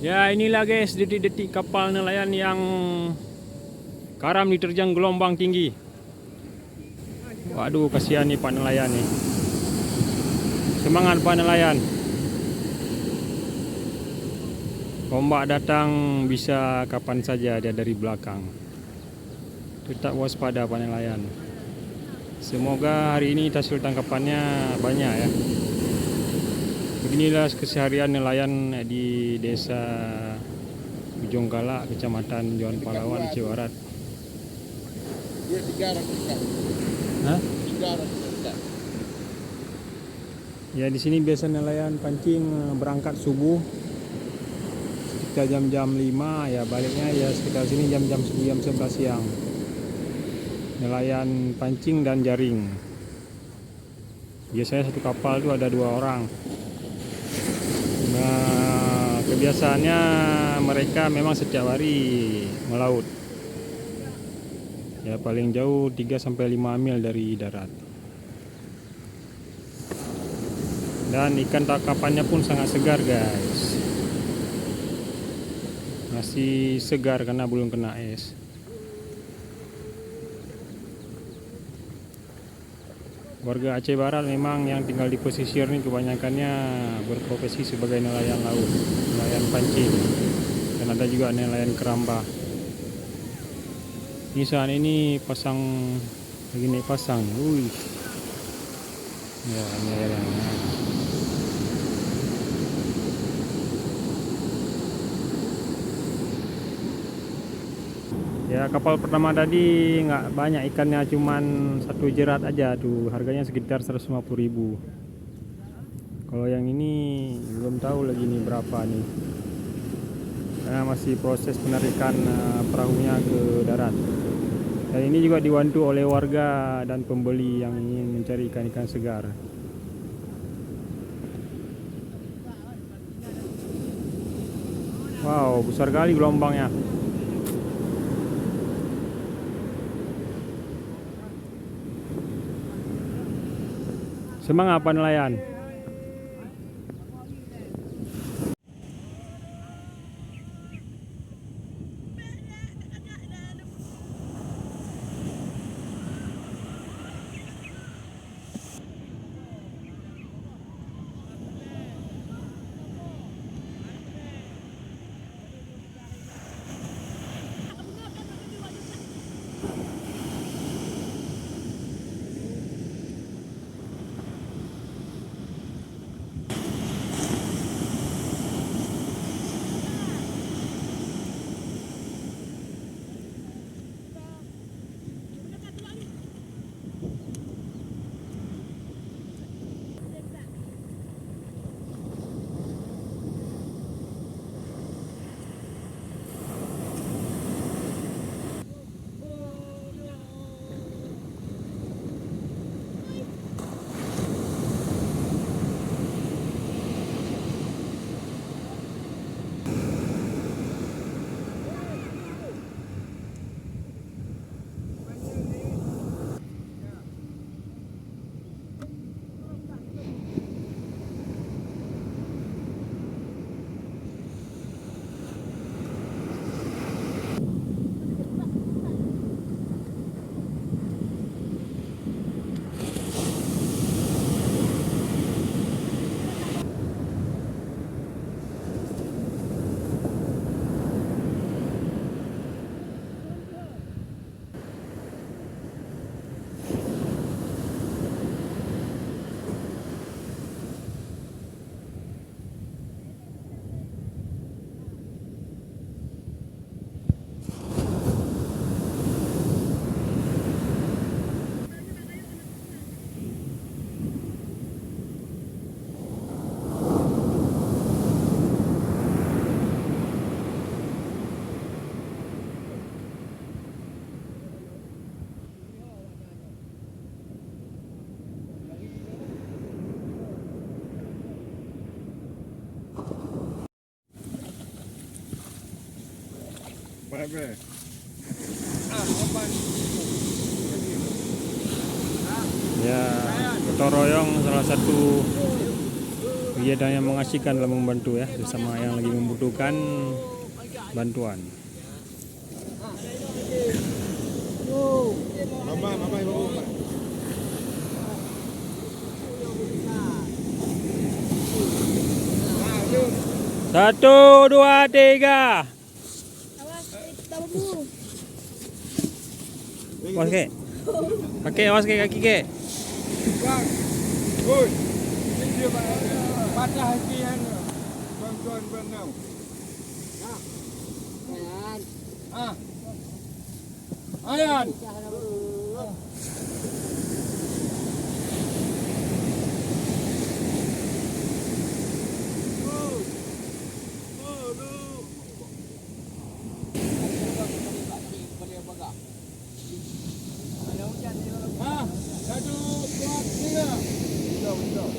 Ya inilah guys detik-detik kapal nelayan yang karam diterjang gelombang tinggi. Waduh kasihan nih Pak nelayan nih. Semangat Pak nelayan. Ombak datang bisa kapan saja dia dari belakang. Tetap waspada Pak nelayan. Semoga hari ini hasil tangkapannya banyak ya. Beginilah keseharian nelayan di desa Ujung Galak, Kecamatan Johan Pahlawan, Aceh Barat. Dia 300 ikan. Hah? 300 ikan. Ya di sini biasa nelayan pancing berangkat subuh sekitar jam-jam 5 ya, baliknya ya sekitar sini jam-jam 10 jam 11 siang. Nelayan pancing dan jaring. Biasanya satu kapal itu ada 2 orang. Nah, kebiasaannya mereka memang setiap hari melaut. Ya paling jauh 3 sampai 5 mil dari darat. Dan ikan tangkapannya pun sangat segar guys. Masih segar karena belum kena es. Warga Aceh Barat memang yang tinggal di pesisir ini kebanyakannya berprofesi sebagai nelayan laut, nelayan pancing, dan ada juga nelayan keramba. Ini saat ini pasang lagi naik pasang, wih, ya nelayan. Ya kapal pertama tadi nggak banyak ikannya, cuman 1 jerat aja tuh, harganya sekitar 150.000. Kalau yang ini belum tahu lagi nih berapa nih, karena masih proses penarikan perahunya ke darat. Dan ini juga dibantu oleh warga dan pembeli yang ingin mencari ikan-ikan segar. Wow, besar kali gelombangnya. Semangat apa nelayan? Berapa? Ya, gotong royong salah satu kegiatan yang mengasihkan dalam membantu ya, bersama yang lagi membutuhkan bantuan. Mama, ibu. 1, 2, 3. Awas ke. Pakai awas ke kaki ke. Bang. Woi. Ini dia patah hati kan. Tuan-tuan benau. Ah. Ayan. Ah, 1, 2, 3. Jauh.